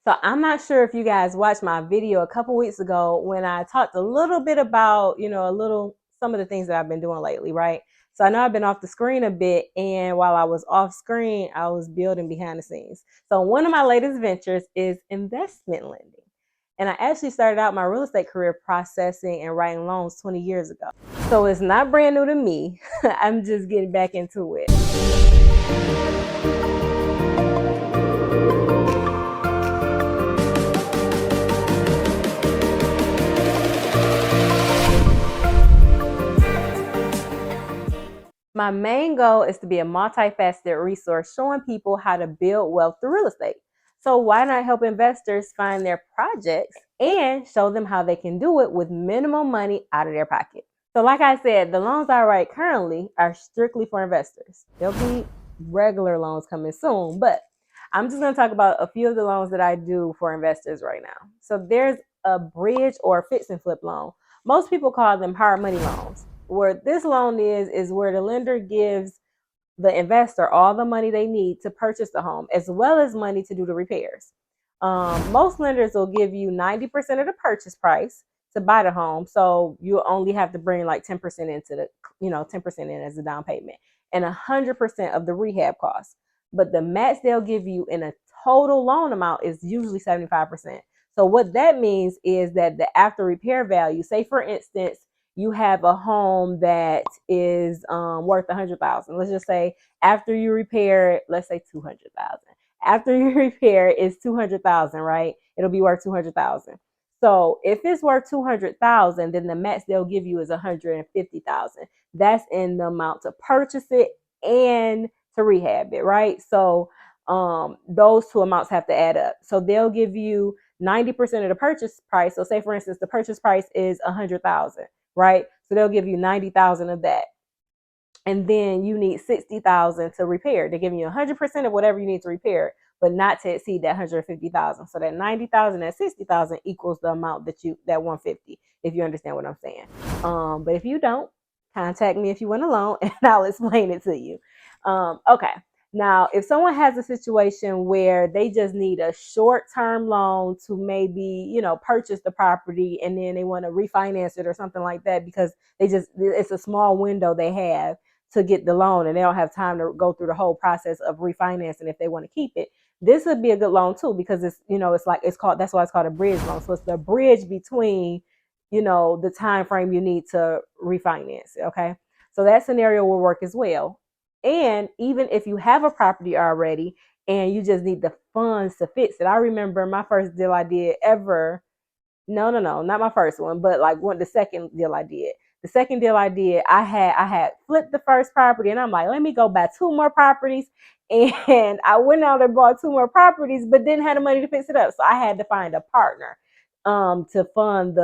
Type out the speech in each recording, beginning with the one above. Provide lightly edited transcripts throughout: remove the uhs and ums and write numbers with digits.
So I'm not sure if you guys watched my video a couple weeks ago when I talked a little bit about, some of the things that I've been doing lately, right? So I know I've been off the screen a bit, and while I was off screen, I was building behind the scenes. So one of my latest ventures is investment lending. And I actually started out my real estate career processing and writing loans 20 years ago. So it's not brand new to me. I'm just getting back into it. My main goal is to be a multifaceted resource showing people how to build wealth through real estate. So, why not help investors find their projects and show them how they can do it with minimal money out of their pocket? So, like I said, the loans I write currently are strictly for investors. There'll be regular loans coming soon, but I'm just going to talk about a few of the loans that I do for investors right now. So, there's a bridge or fix and flip loan. Most people call them hard money loans. Where this loan is where the lender gives the investor all the money they need to purchase the home, as well as money to do the repairs. Most lenders will give you 90% of the purchase price to buy the home, so you only have to bring like 10% into 10% in as a down payment, and 100% of the rehab costs. But the max they'll give you in a total loan amount is usually 75%. So what that means is that the after repair value, say for instance, you have a home that is worth 100,000. Let's just say after you repair it, let's say 200,000. After you repair it, it's 200,000, right? It'll be worth 200,000. So if it's worth 200,000, then the max they'll give you is 150,000. That's in the amount to purchase it and to rehab it, right? So those two amounts have to add up. So they'll give you 90% of the purchase price. So say for instance, the purchase price is 100,000, right? So they'll give you 90,000 of that. And then you need 60,000 to repair. They're giving you 100% of whatever you need to repair, but not to exceed that 150,000. So that 90,000 and 60,000 equals the amount that 150, if you understand what I'm saying. But if you don't, contact me if you want a loan and I'll explain it to you. Okay. Now, if someone has a situation where they just need a short-term loan to maybe, purchase the property and then they want to refinance it or something like that because it's a small window they have to get the loan and they don't have time to go through the whole process of refinancing if they want to keep it. This would be a good loan too because that's why it's called a bridge loan. So it's the bridge between, the time frame you need to refinance. Okay. So that scenario will work as well. And even if you have a property already and you just need the funds to fix it. I remember my first deal I did ever. No, not my first one, but like the second deal I did. The second deal I did, I had flipped the first property and I'm like, let me go buy two more properties. And I went out and bought two more properties, but didn't have the money to fix it up. So I had to find a partner to fund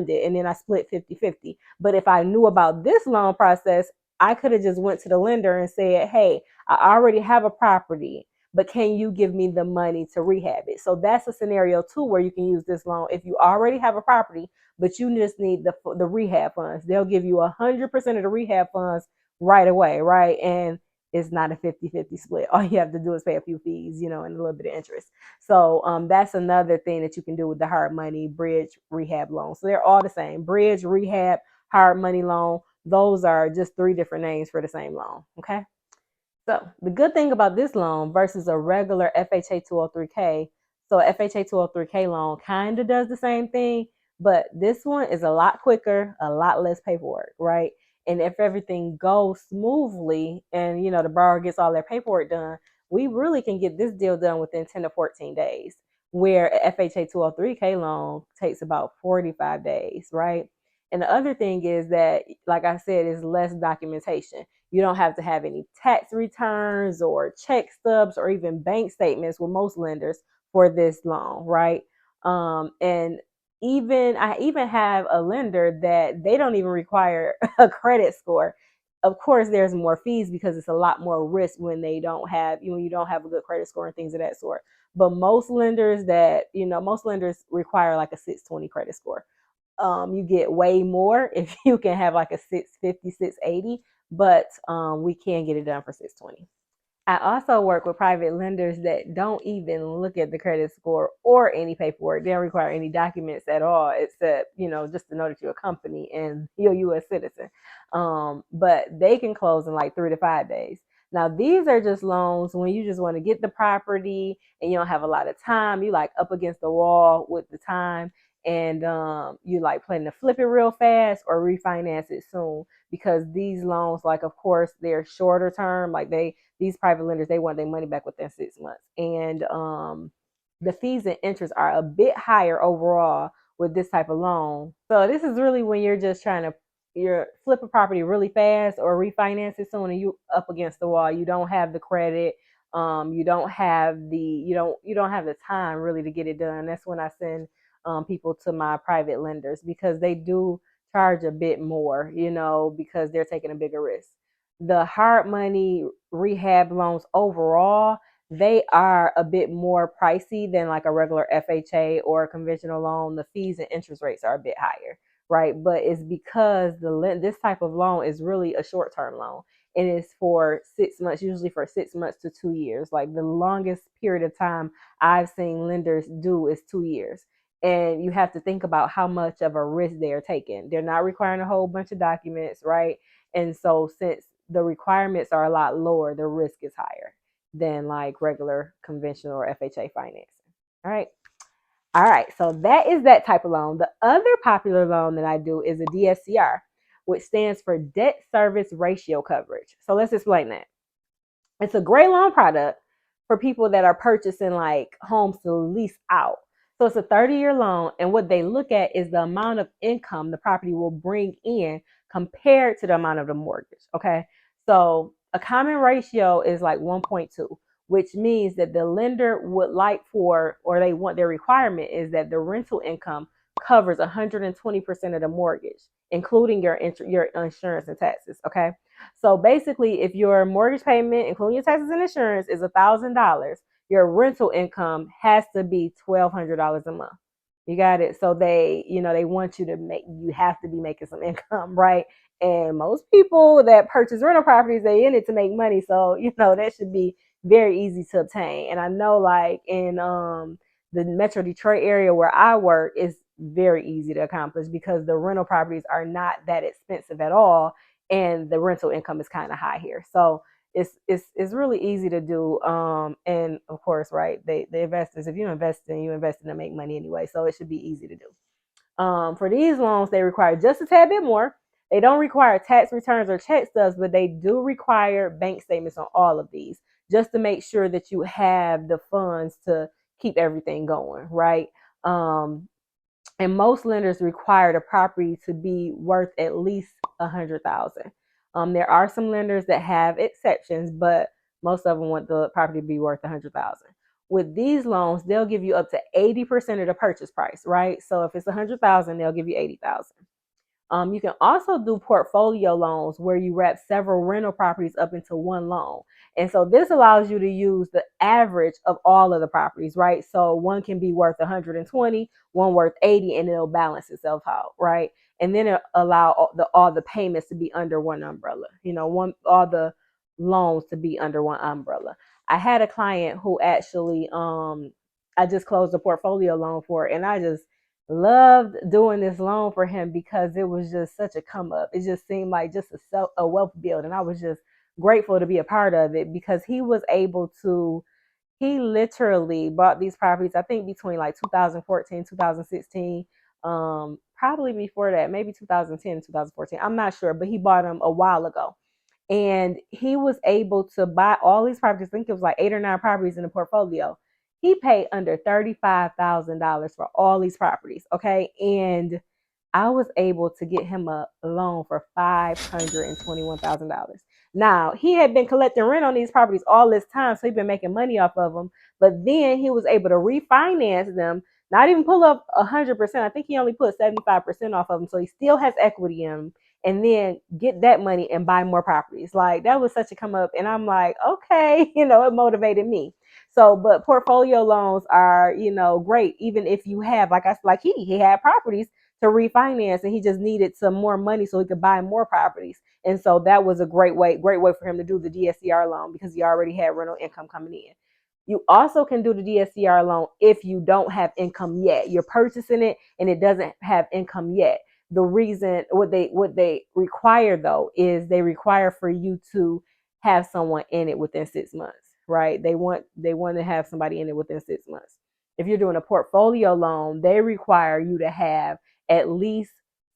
it. And then I split 50-50. But if I knew about this loan process, I could have just went to the lender and said, hey, I already have a property, but can you give me the money to rehab it? So that's a scenario too where you can use this loan if you already have a property, but you just need the rehab funds. They'll give you 100% of the rehab funds right away, right? And it's not a 50-50 split. All you have to do is pay a few fees, and a little bit of interest. So that's another thing that you can do with the hard money bridge rehab loan. So they're all the same: bridge, rehab, hard money loan. Those are just three different names for the same loan. Okay. So the good thing about this loan versus a regular FHA 203K, so FHA 203K loan kind of does the same thing, but this one is a lot quicker, a lot less paperwork, right? And if everything goes smoothly and, the borrower gets all their paperwork done, we really can get this deal done within 10 to 14 days, where a FHA 203K loan takes about 45 days, right? And the other thing is that, like I said, is less documentation. You don't have to have any tax returns or check stubs or even bank statements with most lenders for this loan, right? And I even have a lender that they don't even require a credit score. Of course, there's more fees because it's a lot more risk when you don't have a good credit score and things of that sort. But most lenders require like a 620 credit score. You get way more if you can have like a 650, 680, but we can get it done for 620. I also work with private lenders that don't even look at the credit score or any paperwork. They don't require any documents at all, except, just to know that you're a company and you're a U.S. citizen. But they can close in like 3 to 5 days. Now, these are just loans when you just want to get the property and you don't have a lot of time. You like up against the wall with the time, and you like planning to flip it real fast or refinance it soon, because these loans, like, of course, they're shorter term. Like, these private lenders, they want their money back within 6 months. And the fees and interest are a bit higher overall with this type of loan. So this is really when you're just trying to flip a property really fast or refinance it soon, and you up against the wall. You don't have the credit. You don't have you don't have the time really to get it done. That's when I send people to my private lenders, because they do charge a bit more, because they're taking a bigger risk. The hard money rehab loans overall, they are a bit more pricey than like a regular FHA or a conventional loan. The fees and interest rates are a bit higher, right? But it's because this type of loan is really a short-term loan, and it's for 6 months, usually for 6 months to 2 years. Like, the longest period of time I've seen lenders do is 2 years. And you have to think about how much of a risk they're taking. They're not requiring a whole bunch of documents, right? And so, since the requirements are a lot lower, the risk is higher than like regular conventional or FHA financing. All right. All right. So that is that type of loan. The other popular loan that I do is a DSCR, which stands for debt service ratio coverage. So let's explain that. It's a great loan product for people that are purchasing like homes to lease out. So it's a 30-year loan, and what they look at is the amount of income the property will bring in compared to the amount of the mortgage. Okay. So a common ratio is like 1.2, which means that the lender would like for, or they want, their requirement is that the rental income covers 120% of the mortgage, including your insurance and taxes. Okay. So basically, if your mortgage payment, including your taxes and insurance, is $1,000, your rental income has to be $1,200 a month. You got it. So they want you have to be making some income, right? And most people that purchase rental properties, they in it to make money. So, that should be very easy to obtain. And I know, like, in the Metro Detroit area where I work, is very easy to accomplish because the rental properties are not that expensive at all, and the rental income is kind of high here. So it's really easy to do. And of course, right, the investors, if you invest in to make money anyway, so it should be easy to do. For these loans, they require just a tad bit more. They don't require tax returns or check stubs, but they do require bank statements on all of these, just to make sure that you have the funds to keep everything going, right? And most lenders require the property to be worth at least 100,000. There are some lenders that have exceptions, but most of them want the property to be worth 100,000. With these loans, they'll give you up to 80% of the purchase price, right? So if it's 100,000, they'll give you 80,000. You can also do portfolio loans where you wrap several rental properties up into one loan. And so this allows you to use the average of all of the properties, right? So one can be worth 120, one worth 80, and it'll balance itself out, right? And then it allow all the payments to be under one umbrella. All the loans to be under one umbrella. I had a client who actually I just closed a portfolio loan for, and I just loved doing this loan for him because it was just such a come up. It just seemed like just a wealth build, and I was just grateful to be a part of it, because he literally bought these properties, I think between like 2014, 2016, probably before that, maybe 2010, 2014. I'm not sure, but he bought them a while ago. And he was able to buy all these properties. I think it was like 8 or 9 properties in the portfolio. He paid under $35,000 for all these properties. Okay. And I was able to get him a loan for $521,000. Now, he had been collecting rent on these properties all this time, so he'd been making money off of them. But then he was able to refinance them, not even pull up 100%. I think he only put 75% off of them, so he still has equity in them, and then get that money and buy more properties. Like, that was such a come up, and I'm like, okay, it motivated me. So, but portfolio loans are, great, even if you have, like he had properties to refinance, and he just needed some more money so he could buy more properties. And so that was a great way for him to do the DSCR loan because he already had rental income coming in. You also can do the DSCR loan if you don't have income yet. You're purchasing it and it doesn't have income yet. The reason what they require though is they require for you to have someone in it within 6 months, right? They want to have somebody in it within 6 months. If you're doing a portfolio loan, they require you to have at least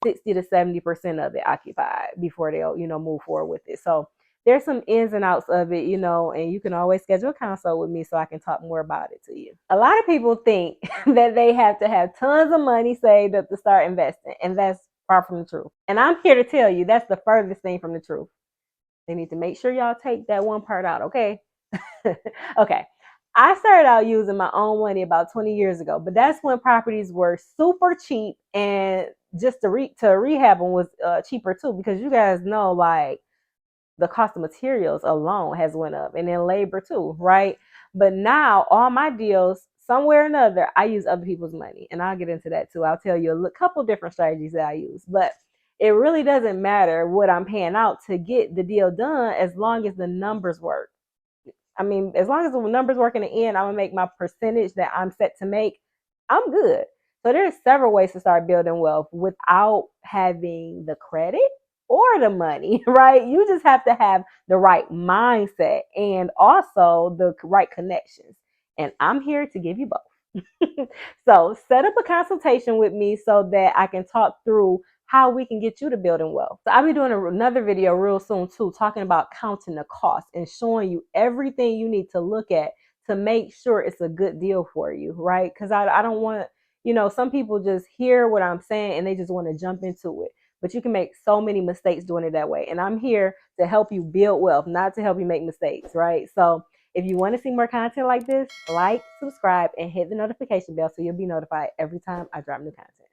60 to 70% of it occupied before they'll, move forward with it. So there's some ins and outs of it, and you can always schedule a consult with me so I can talk more about it to you. A lot of people think that they have to have tons of money saved up to start investing, and that's far from the truth. And I'm here to tell you that's the furthest thing from the truth. They need to make sure y'all take that one part out, okay? Okay. I started out using my own money about 20 years ago, but that's when properties were super cheap, and just to rehab them was cheaper too, because you guys know, like, the cost of materials alone has went up, and then labor too, right? But now all my deals, somewhere or another, I use other people's money, and I'll get into that too. I'll tell you a couple different strategies that I use, but it really doesn't matter what I'm paying out to get the deal done as long as the numbers work. I mean, as long as the numbers work in the end, I'm gonna make my percentage that I'm set to make. I'm good. So there's several ways to start building wealth without having the credit or the money, right? You just have to have the right mindset and also the right connections. And I'm here to give you both. So set up a consultation with me so that I can talk through how we can get you to building wealth. So I'll be doing another video real soon too, talking about counting the cost and showing you everything you need to look at to make sure it's a good deal for you, right? Because I don't want, some people just hear what I'm saying and they just want to jump into it. But you can make so many mistakes doing it that way. And I'm here to help you build wealth, not to help you make mistakes, right? So if you want to see more content like this, like, subscribe, and hit the notification bell so you'll be notified every time I drop new content.